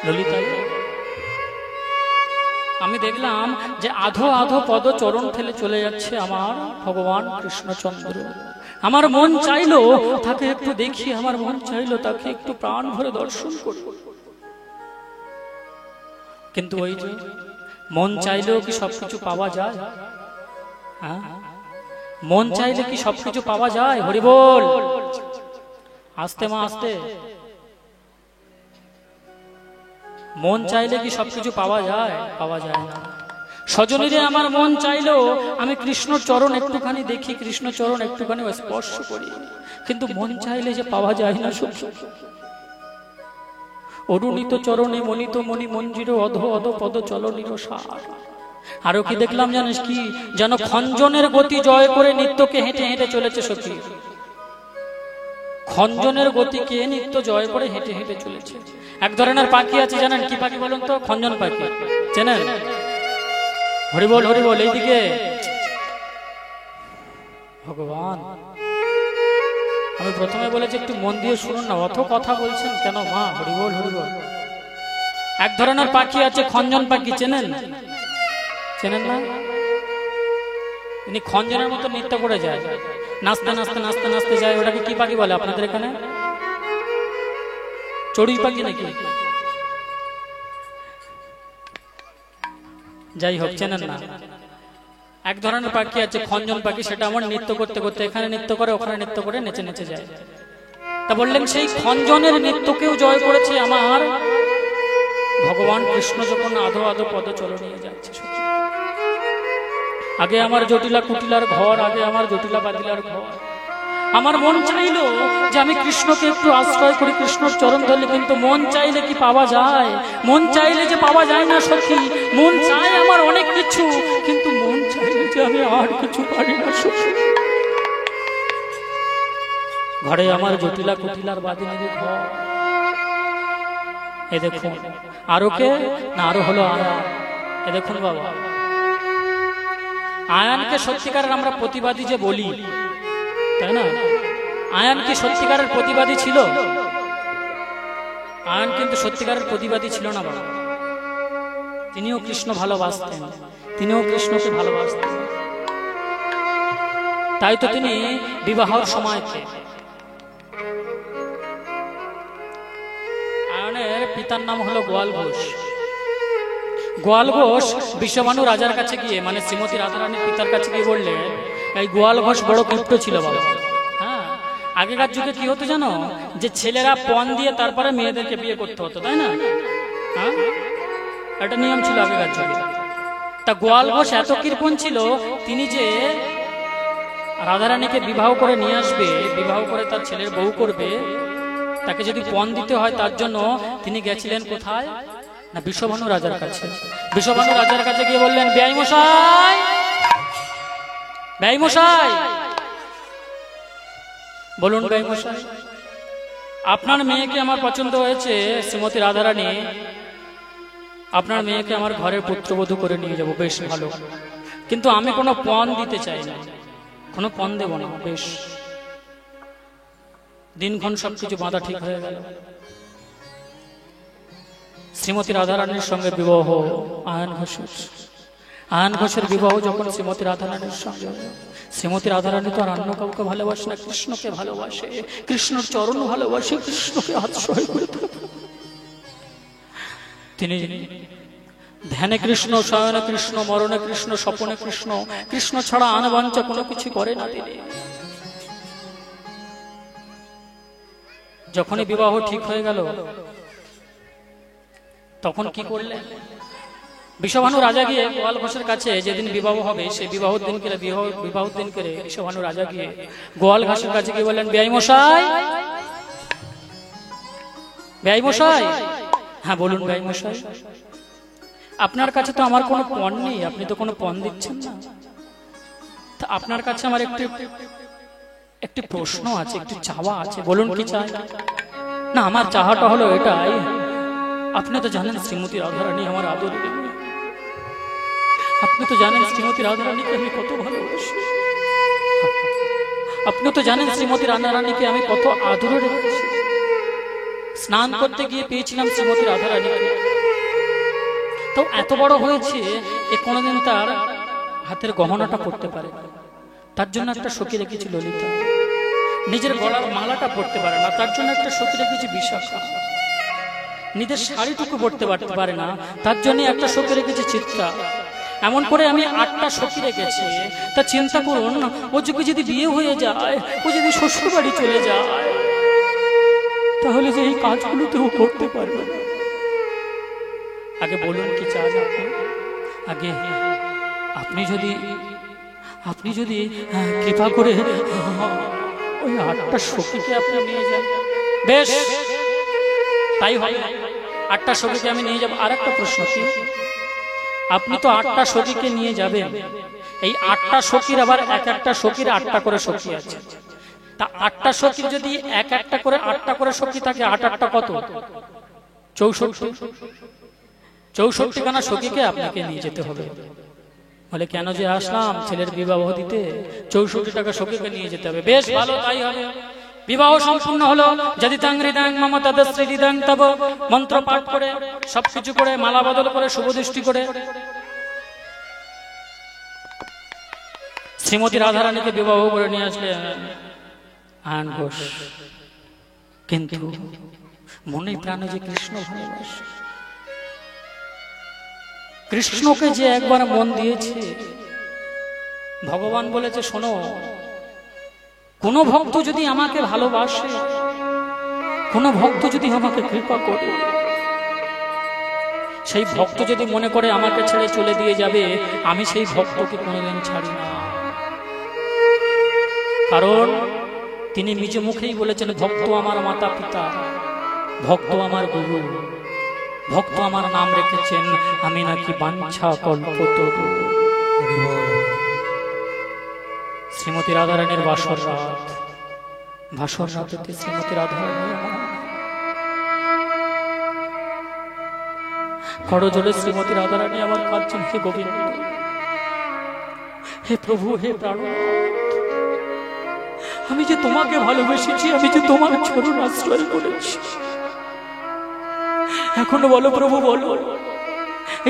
ললিতা আমি দেখলাম যে আধো আধো পদ চরণ ফেলে চলে যাচ্ছে আমার ভগবান কৃষ্ণচন্দ্র। আমার মন চাইলো তাকে একটু দেখি, আমার মন চাইলো তাকে একটু প্রাণ ভরে দর্শন করব, কিন্তু ওই যে মন চাইলেও কি সবকিছু পাওয়া যায়? হ্যাঁ, মন চাইলে কি সবকিছু পাওয়া যায়? হরি বল, আস্তে মা আস্তে। মন চাইলে কি সবকিছু পাওয়া যায়? পাওয়া যায় না। স্বজনীরে আমার মন চাইলো আমি কৃষ্ণ চরণ একটুখানি দেখি, কৃষ্ণ চরণ একটুখানি স্পর্শ করি, কিন্তু মন চাইলে যে পাওয়া যায় না। অরুণিত চরণে মনিত মণি মঞ্জির অধো অধো পদ চল নিরসার। আরো কি দেখলাম জানিস কি? যেন খঞ্জনের গতি জয় করে নিত্যকে হেঁটে হেঁটে চলেছে সখী। খঞ্জনের গতিকে নিত্য জয় করে হেঁটে হেঁটে চলেছে। এক ধরনের পাখি আছে, জানেন কি পাখি বলুন তো? খঞ্জন পাখি, চেনেন? হরিবল হরিবল, এইদিকে ভগবান। আমি প্রথমে বলেছি একটু মন দিয়ে শুনুন না, অত কথা বলছেন কেন মা? হরিবল হরিবল। এক ধরনের পাখি আছে খঞ্জন পাখি, চেনেন? চেনেন না? ইনি খঞ্জনের মতো নৃত্য করে যায়, নাচতে নাচতে নাচতে নাচতে যায়। ওটাকে কি পাখি বলে আপনাদের এখানে? চড়ুই পাখি নাকি? যাই হোক, চেনেন না? এক ধরনের পাখি আছে খঞ্জন পাখি, সেটা আমার নৃত্য করতে করতে এখানে নৃত্য করে ওখানে নৃত্য করে নেচে নেচে যায়। তা বললেন সেই খঞ্জনের নৃত্যকেও জয় করেছে আমার ভগবান কৃষ্ণ যখন আধো আধো পদ চলো নিয়ে যাচ্ছে। আগে আমার জটিলা কুটিলার ঘর, আগে আমার জটিলা বাদিলার ঘর। আমার মন চাইলো যে আমি কৃষ্ণকে একটু আশ্রয় করি, কৃষ্ণর চরণ ধরলে, কিন্তু মন চাইলে কি পাওয়া যায়? মন চাইলে যে পাওয়া যায় না সখী। মন চায় আমার অনেক কিছু, কিন্তু মন চাইলে যে আমি আর কিছু পারি না সখী। ঘরে আমার জটিলা কুটিলার বাদিনীর ঘর। এ দেখুন, আরো কে না? আরো হলো আয়ান। এ দেখুন বাবা, আয়ানকে সত্যিকারের আমরা প্রতিবাদী যে বলি, তাই না? আয়ান কি সত্যিকারের প্রতিবাদী ছিল? আয়ান কিন্তু সত্যিকারের প্রতিবাদী ছিল না বাবা। তিনিও কৃষ্ণ ভালোবাসতেন, তিনিও কৃষ্ণকে ভালোবাসতেন। তাই তো তিনি বিবাহর সময়কে আয়নের পিতার নাম হলো গোয়াল ঘোষ। গোয়াল ঘোষ বিশ্বভানু রাজার কাছে গিয়ে, মানে শ্রীমতী রাধারানীর পিতার কাছে গিয়ে বললে, এই গোয়াল ঘোষ বড় কুপ্ত ছিল বাবা। হ্যাঁ, আগেকার যুগে কি হতো জানো? যে ছেলেরা পণ দিয়ে তারপরে মেয়েদেরকে বিয়ে করতে হতো, তাই না? হ্যাঁ, এটা নিয়ম ছিল আগেকার যুগে। তা গোয়াল ঘোষ এত কৃপণ ছিল, তিনি যে রাধারানীকে বিবাহ করে নিয়ে আসবে, বিবাহ করে তার ছেলের বউ করবে, তাকে যদি পণ দিতে হয় তার জন্য তিনি গেছিলেন কোথায় না বিষভানু রাজার কাছে। বিষভানু রাজার কাছে গিয়ে বললেন, বেয়াই মশাই, বেয়াই মশাই, বলুন বেয়াই মশাই, আপনার মেয়েকে আমার পছন্দ হয়েছে শ্রীমতী রাধারানী, আপনার মেয়েকে আমার ঘরের পুত্রবধূ করে নিয়ে যাব, বেশ ভালো, কিন্তু আমি কোনো পণ দিতে চাই না, কোনো পণ দেব না। বেশ, দিনক্ষণ সবকিছু বাঁধা ঠিক হয়ে গেল। শ্রীমতী রাধারানীর সঙ্গে বিবাহ আয়ন ঘোষের। আয়ন ঘোষের বিবাহ যখন শ্রীমতী রাধারানীর সঙ্গে, শ্রীমতী রাধারানী তো আর অন্য কাউকে ভালোবাসে না, কৃষ্ণকে ভালোবাসে, কৃষ্ণর চরণ ভালোবাসে, কৃষ্ণকে আশ্রয় করে তিনি ধ্যানে কৃষ্ণ, শয়নে কৃষ্ণ, মরণে কৃষ্ণ, স্বপনে কৃষ্ণ, কৃষ্ণ ছাড়া আনবাঞ্ছা কোনো কিছু করে না তিনি। যখনই বিবাহ ঠিক হয়ে গেল তখন কি করলেন? বিষভানু রাজা গিয়ে গোয়াল ঘোষের কাছে, যেদিন বিবাহ হবে সেই বিবাহ দিন করে বিষভানু রাজা গিয়ে গোয়াল ঘোষের কাছে গিয়ে বললেন, বেয়াই মশাই, বেয়াই মশাই, হ্যাঁ বলুন বেয়াই মশাই, আপনার কাছে তো আমার কোনো পণ নেই, আপনি তো কোনো পণ দিচ্ছেন না, তা আপনার কাছে আমার একটি প্রশ্ন আছে, একটি চাওয়া আছে, বলুন কি চাই? না, আমার চাওয়াটা হলো এটাই, আপনি তো জানেন শ্রীমতী রাধারানী আমার আদর, আপনি তো জানেন শ্রীমতী রাধারানীকে আমি কত ভালোবাসি, আপনি তো জানেন শ্রীমতী রাধারানীকে আমি কত আদরে রেখেছি। স্নান করতে গিয়ে পেয়েছিলাম শ্রীমতী রাধারানীকে, তো এত বড় হয়েছে এ কোনোদিন তার হাতের গহনাটা পড়তে পারে, তার জন্য একটা সখী রেখেছি ললিতা, নিজের গলার মালাটা পড়তে পারে না, তার জন্য একটা সখী রেখেছি বিশাখা, নিজের শাড়িটুকু পড়তে পারে না, তার জন্য একটা সখী রেখেছি চিত্রা। এমন করে আমি 8টা সখী রেখেছি। তা চিন্তা করুন, ও যদি বিয়ে হয়ে যায়, ও যদি শ্বশুর বাড়ি চলে যায়, তাহলে যে এই কাজগুলোতেও করতে পারবে না। আগে বলুন কি চান আপনি? আগে আপনি যদি কৃপা করে ওই 8টা সখীকে আপনি নিয়ে যান, বেশ তাই হয়, 8টা সখীকে আমি নিয়ে যাব। আর একটা প্রশ্ন, কি আপনি তো 8টা সখীকে নিয়ে যাবেন, এই 8টা সখীর আবার এক একটা সখীর 8টা করে সখী আছে, তা 8টা সখীর যদি এক একটা করে 8টা করে সখী থাকে, 8 কত? 64 খানা সখীকে আপনাকে নিয়ে যেতে হবে। বলে কেন যে আসলাম ছেলের বিবাহ দিতে, 64 টাকা সখীকে নিয়ে যেতে হবে। বেশ ভালো, তাই হবে। বিবাহ সম্পূর্ণ হলো। যদি তাং হৃদাং মম তদস্ত্রী হৃদাং তব, মন্ত্র পাঠ করে সবকিছু করে মালা বদল করে শুভ দৃষ্টি করে শ্রীমতী রাধারানীকে বিবাহ করে নিয়ে আসলেন আয়ন ঘোষ। কিন্তু মনে প্রাণে যে কৃষ্ণ ভালোবাসে, কৃষ্ণকে যে একবার মন দিয়েছে, ভগবান বলেছে শোনো, কোন ভক্ত যদি আমাকে ভালোবাসে, কোন ভক্ত যদি আমাকে কৃপা করে, সেই ভক্ত যদি মনে করে আমাকে ছেড়ে চলে দিয়ে যাবে, আমি সেই ভক্তকে কোনোদিন ছাড়ি না। কারণ তিনি নিজ মুখেই বলেছেন, ভক্ত আমার মাতা পিতা, ভক্ত আমার গুরু, ভক্ত আমার নাম রেখেছেন আমি নাকি বাঞ্ছা কল্পতরু। শ্রীমতী রাধারানীর বাসর রাতেতে শ্রীমতী রাধারানী করজোড়ে শ্রীমতী রাধারানী আমার কাঁদছেন, হে গোবিন্দ, হে প্রভু, হে প্রাণনাথ, আমি যে তোমাকে ভালোবেসেছি, আমি যে তোমার চরণ আশ্রয় করেছি, এখন বলো প্রভু, বলো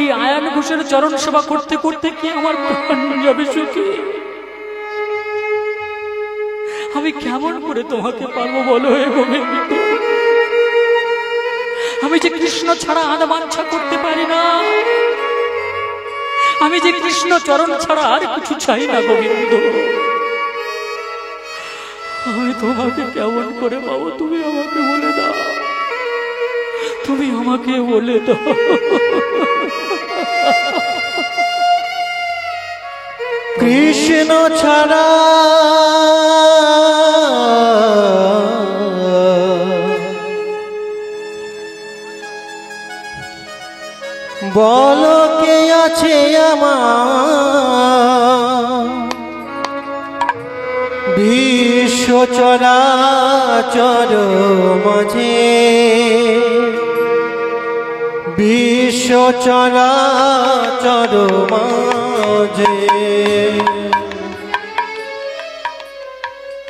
এই আয়ন ঘোষের চরণ সেবা করতে করতে কি আমার প্রাণ যাবে সুখে? আমি কেমন করে তোমাকে পারবো বলো হে গোবিন্দ? আমি যে কৃষ্ণ ছাড়া আর বাঞ্ছা করতে পারি না, আমি যে কৃষ্ণ চরণ ছাড়া আর কিছু চাই না গোবিন্দ। আমি তোমাকে কেমন করে পাবো? তুমি আমাকে বলে দাও, তুমি আমাকে বলে দাও। কৃষ্ণ ছাড়া বলো কে আছে আমার বিশ্ব চরাচর মাঝে বিশ্ব চরাচর মাঝে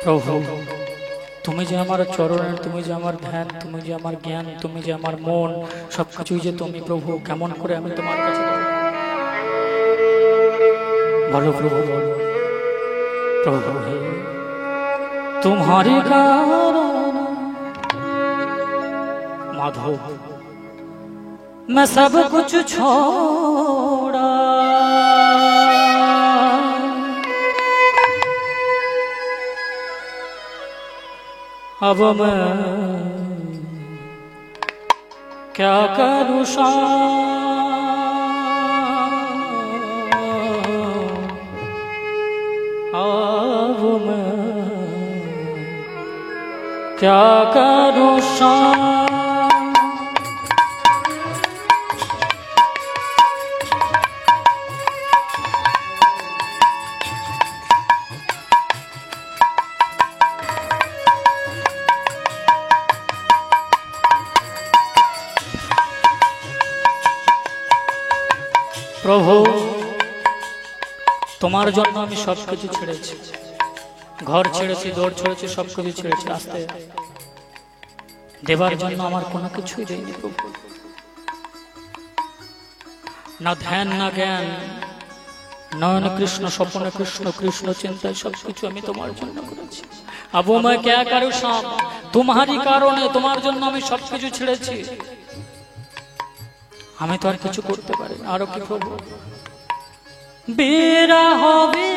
প্রভু তুমি যে আমার চরণের, তুমি যে আমার ধ্যান, তুমি যে আমার জ্ঞান, তুমি যে আমার মন, সবকিছুই যে তুমি প্রভু, কেমন করে আমি তোমার কাছে বলো প্রভু, বলো প্রভু হে तुम्हारे कारण माधव मैं सब कुछ छोड़ा, अब मैं क्या करूँ अब मैं क्या करूँ প্রভু তোমার জন্য আমি সবকিছু ছেড়েছি, ঘর ছেড়েছি, দৌড় ছেড়েছি, সবকিছু ছেড়েছি, আস্তে দেবার জন্য আমার কোনো কিছুই দেয়নি প্রভু, না ধ্যান না জ্ঞান, নয়ন কৃষ্ণ স্বপ্নে কৃষ্ণ, কৃষ্ণ চিন্তায় সবকিছু আমি তোমার জন্য করেছি। अब मैं क्या करूं शाम, तुम्हारी কারণে, তোমার জন্য আমি সবকিছু ছেড়েছি, আমি তো আর কিছু করতে পারি না। আরো কি প্রভু বেরা হবে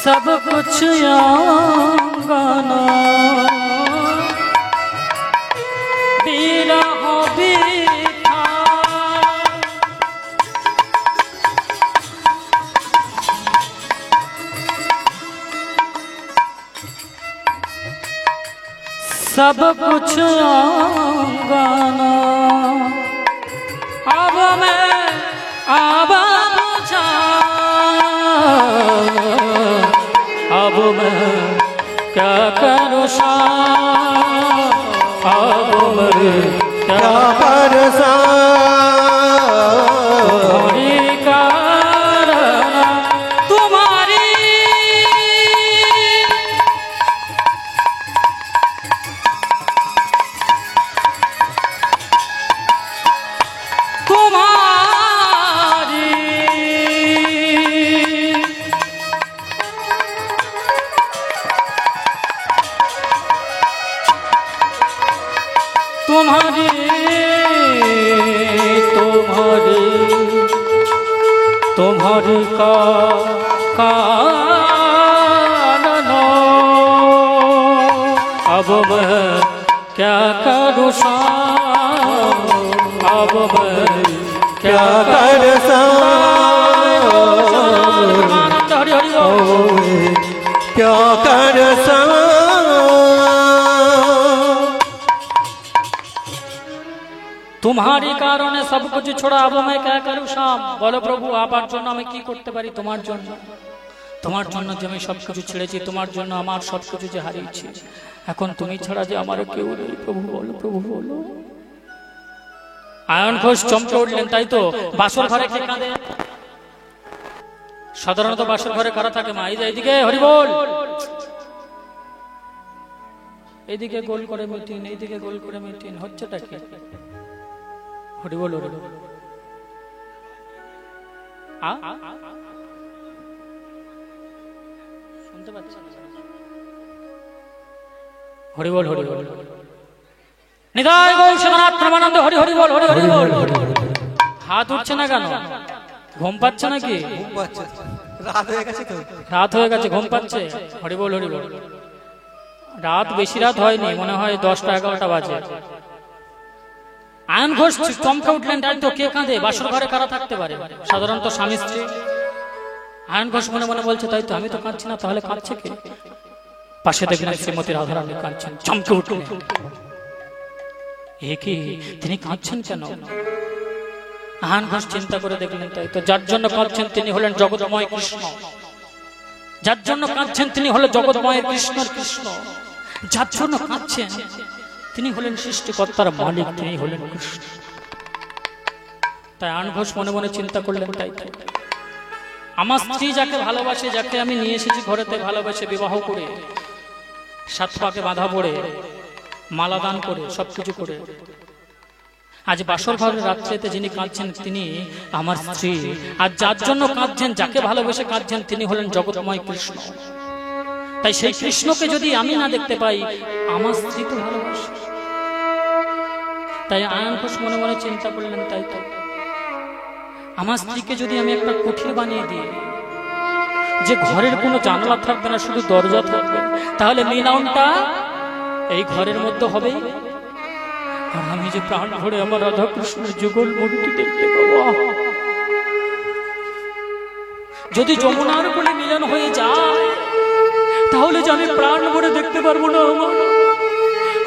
सब कुछ आंगना बिरह बिथा, सब कुछ आंगना अब मैं अब बुझा, अब मैं क्या करूँ अब मैं क्या कर तुम्हारी कारण, तुम्हारी तुम्हारी तुम्हारी तुम्हारी का कारण, अब मैं क्या करूँ अब मैं क्या कर क्या कर तुम्हारी কারণে सब कुछ छोड़ा, अब मैं क्या करूँ शाम, বলো প্রভু আপার জন্য আমি কি করতে পারি তোমার জন্য, তোমার জন্য যে আমি সবকিছু ছেড়েছি, তোমার জন্য আমার সবকিছু যে হারিয়েছি, এখন তুমি ছাড়া যে আমার কেউ নেই প্রভু, বলো প্রভু বলো। আয়ন ঘোষ চমকে উঠলেন, তাই তো বাসর ঘরে কে কাঁদে? সাধারণত বাসর ঘরে কারা থাকে মা? এই যে এইদিকে হরি বল, এইদিকে গোল করে মিটিং, এইদিকে গোল করে মিটিং, হচ্ছেটা কি? হরি বল হরি বল। শুনতে পাচ্ছি হরি বল হরি বল নিতাই গৌর সদানাথ প্রেমানন্দ হরি হরি বল হরি হরি বল। হাত উঠছে না কেন? ঘুম পাচ্ছে নাকি? রাত হয়ে গেছে তো। রাত হয়ে গেছে, ঘুম পাচ্ছে। হরি বল হরি বল। রাত বেশি রাত হয়নি, মনে হয় 10টা 11টা বাজে। আয়ন ঘোষ চমকে উঠলেন, তাই তো কে কাঁদে? বাসর ঘরে কারা থাকতে পারে? সাধারণত স্বামী স্ত্রী। আয়ন ঘোষ মনে মনে বলছে, তাই তো, আমি তো কাঁদছি না, তাহলে কাঁদছে কে? পাশে দেখলেন শ্রীমতী রাধারানী কাঁদছেন। চমকে উঠলেন, এ কি, তিনি কাঁদছেন কেন? আয়ন ঘোষ চিন্তা করে দেখলেন, তাই তো, যার জন্য কাঁদছেন তিনি হলেন জগৎময় কৃষ্ণ। যার জন্য কাঁদছেন তিনি হলেন জগৎময়ের কৃষ্ণর কৃষ্ণ। যার জন্য কাঁদছেন তিনি হলেন সৃষ্টিকর্তার মালিক, তিনি হলেন কৃষ্ণ। তাই আয়ন ঘোষ মনে মনে চিন্তা করলেন, তাই তো, আমার স্ত্রী যাকে ভালোবাসে, যাকে আমি নিয়ে এসেছি ঘরেতে ভালোবাসে, বিবাহ করে, 7 পাকে বাঁধা পড়ে, মালা দান করে, সবকিছু করে, আজ বাসর ঘরের রাত্রিতে যিনি কাঁদছেন তিনি আমার স্ত্রী। আর যার জন্য কাঁদছেন, যাকে ভালোবেসে কাঁদছেন, তিনি হলেন জগৎময় কৃষ্ণ। তাই সেই কৃষ্ণকে যদি আমি না দেখতে পাই, আমার স্ত্রী তো ভালোবাসে। তাই আয়ন ঘোষ মনে মনে চিন্তা করলেন, তাই তো, আমার স্ত্রীকে যদি আমি একটা কুঠির বানিয়ে দিই, যে ঘরের কোনো জানালা থাকবে না, শুধু দরজা থাকবে, তাহলে মিলনটা এই ঘরের মধ্যে হবেই। আর আমি যে প্রাণ ভরে আমার রাধা কৃষ্ণের যুগল মূর্তি দেখতে পাবো। যদি যমুনার কোলে মিলন হয়ে যায়, তাহলে যে আমি প্রাণ ভরে দেখতে পারবো না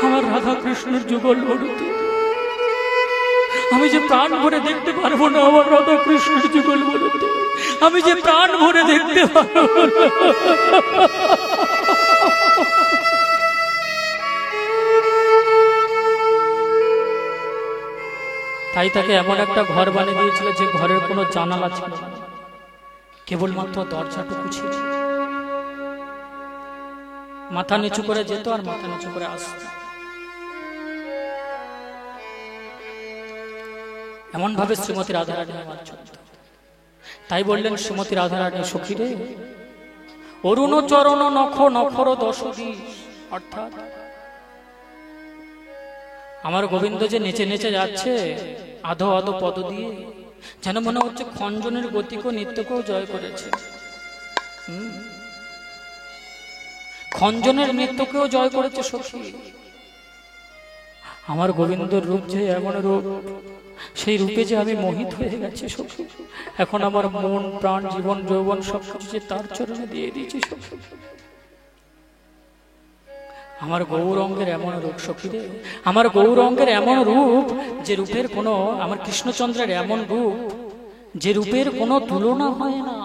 আমার রাধা কৃষ্ণের যুগল মূর্তি। আমি যে প্রাণ ভরে দেখতে পারবো না আমার রাধা কৃষ্ণের যুগল মূর্তি। আমি যে প্রাণ ভরে দেখতে পারবো না। তাই তাকে এমন একটা ঘর বানিয়ে দিয়েছিল যে ঘরের কোনো জানালা ছিল না, কেবলমাত্র দরজাটুকু ছিল। মাথা নিচু করে যেত আর মাথা নিচু করে আসত। এমন ভাবে শ্রীমতী রাধারানী আমার চলত। তাই বললেন শ্রীমতী রাধারানী, সখী রে, অরুণ চরণ নখ নখর 10 দিশ, অর্থাৎ আমার গোবিন্দ যে নেচে নেচে যাচ্ছে আধো আধো পদ দিয়ে, যেন মনে হচ্ছে খঞ্জনের গতিকেও নৃত্যকেও জয় করেছে। খঞ্জনের নৃত্যকেও জয় করেছে সখী। আমার গোবিন্দর রূপ যে এমন রূপ, সেই রূপে যে আমি মোহিত হয়ে গেছি সখী। এখন আমার মন প্রাণ জীবন যৌবন সবকিছু যে তার চরণে দিয়ে দিয়েছি সখী। আমার গৌরঙ্গের এমন রূপ সখী রে, আমার গৌরঙ্গের এমন রূপ যে রূপের কোনো, আমার কৃষ্ণচন্দ্রের এমন রূপ যে রূপের কোনো তুলনা হয় না।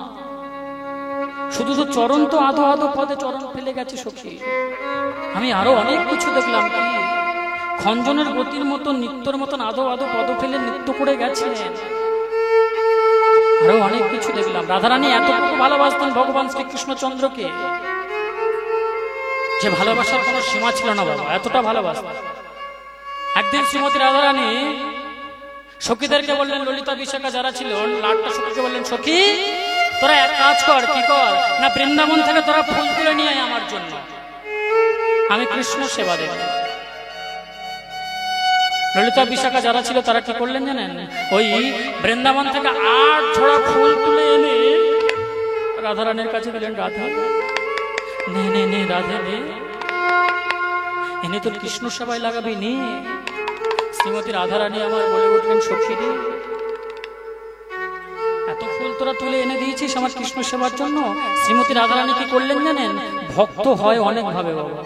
শুধু তো চরণ তো আধো আধো পদে চরণ ফেলে গেছে সখী। আমি আরো অনেক কিছু দেখলাম, কি খঞ্জনের গতির মতো নৃত্যর মতন আধো আধো পদ ফেলে নৃত্য করে গেছেন। আরো অনেক কিছু দেখলাম। রাধারানী এতটুকু ভালোবাসতেন ভগবান শ্রীকৃষ্ণচন্দ্রকে যে ভালোবাসার কোনো সীমা ছিল না বাবা, এতটা ভালোবাসতেন। একদিন শ্রীমতী রাধারানী সখীদেরকে বললেন, ললিতা বিশাখা যারা ছিল, 8টা সখীকে বললেন, সখী তোরা এক কাজ কর, কি কর না, বৃন্দাবন থেকে তোরা ফুল তুলে নিয়ে আয় আমার জন্য, আমি কৃষ্ণ সেবা দেব। ললিতা বিশাখা যারা ছিল তারা কি করলেন জানেন? ওই বৃন্দাবন থেকে 8 ঝোড়া ফুল তুলে এনে রাধারানীর কাছে দিলেন। রাধা নে নে নে, রাধে নে, এনে তোর কৃষ্ণ সেবায় লাগাবি নে। শ্রীমতী রাধারানী আমার বলে উঠলেন, সখী রে, এত ফুল তোরা তুলে এনে দিয়েছিস আমার কৃষ্ণ সেবার জন্য। শ্রীমতী রাধারানী কি করলেন জানেন? ভক্ত হয় অনেক ভাবে বাবা।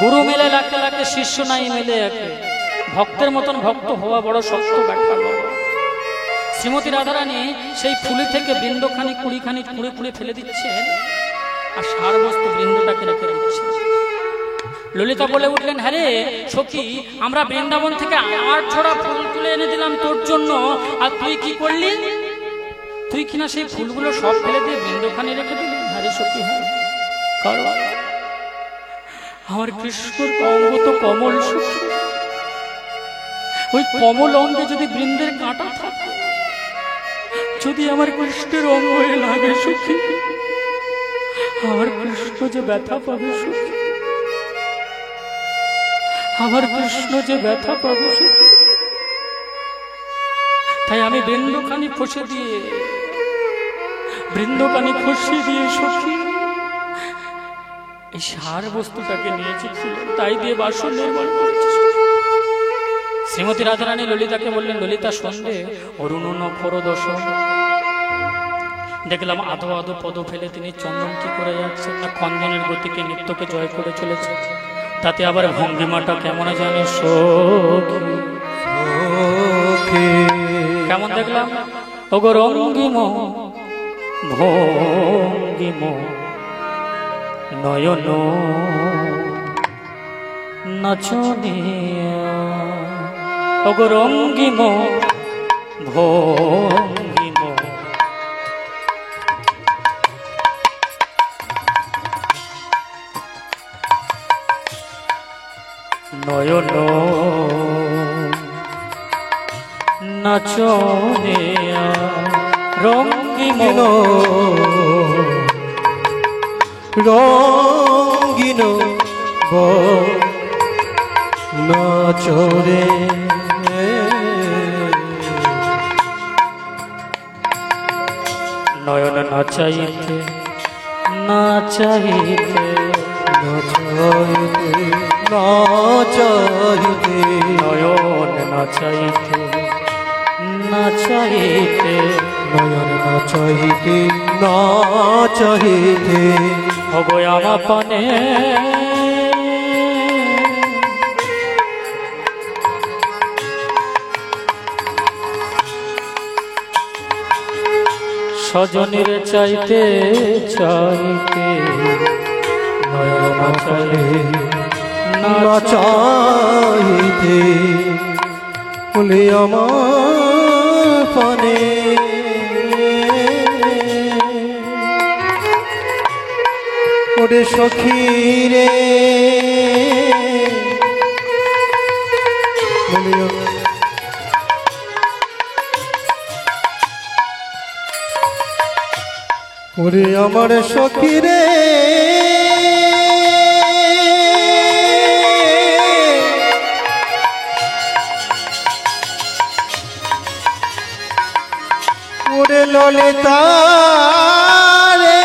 গুরু মেলে লাখে লাখে, শিষ্য নাই মেলে একে। ভক্তের মতন ভক্ত হওয়া বড় শক্ত ব্যাপার বাবা। শ্রীমতী রাধারানী সেই ফুলি থেকে বৃন্দখানি 20খানি কুড়ে কুড়ে ফেলে দিচ্ছেন, আর সার বস্তু বৃন্দটাকে রেখে দিচ্ছেন। ললিতা বলে উঠলেন, হ্যাঁ রে সখী, আমরা বৃন্দাবন থেকে 8 ঝোড়া ফুল তুলে এনে দিলাম তোর জন্য, আর তুই কি করলি? তুই কিনা সেই ফুলগুলো সব ফেলে দিয়ে বৃন্দখানি রেখে দিলি? হ্যাঁ রে সখী, হ্যাঁ। কারণ আমার কৃষ্ণর অঙ্গ তো কমল সখী, ওই কমল অঙ্গে যদি বৃন্দের কাঁটা থাকে, যদি আমার কৃষ্ণের অঙ্গে লাগে সখী, আমার কৃষ্ণ যে ব্যথা পাবে সখী। আমার কৃষ্ণ যে ব্যথা পাবে সখী। তাই আমি বৃন্দকানি ফসে দিয়ে সখী এই সার বস্তুটাকে নিয়েছি, তাই দিয়ে বাসন নির্মাণ করেছি। শ্রীমতী রাধারানী ললিতাকে বললেন, ললিতা সন্ধে অরুণ নখর দশম। দেখলাম আধো আধো পদ ফেলে তিনি চন্দন কি করে যাচ্ছেন না খন্দনের গতিকে নৃত্যকে জয় করে চলেছে। তাতে আবার ভঙ্গিমাটা কেমন জানে কেমন দেখলাম, ওগো রঙ্গিম ভঙ্গিম নয়ন নাচনিয়া, ওগো রঙ্গিম ভঙ্গিম নয়ন নাচনিয়া, রঙ্গিম রঙ্গিন নাচরে নয়ন নাচাইতে নাচাইতে নাচাইতে নাচাইতে নয়ন নাচাইতে নাচাইতে নয়ন নাচাইতে নাচাইতে হব আমার পানে সজনীর চাইতে চাইতে নয়ন নাচাইতে নাচাইতে বলে আমার পানে ওরে সখী রে ওরে আমার সখী রে ওরে ললিতা রে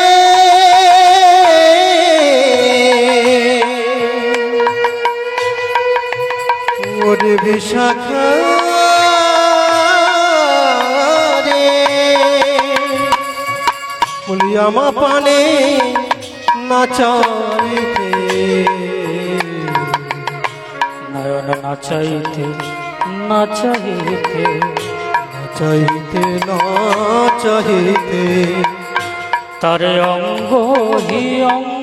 ওরে বিশাখা রে বলি আমা পানে নাচাইতে নয়ন নাচাইতে নাচাইতে চাইতে নাচাইতে তারে অঙ্গ হি অঙ্গ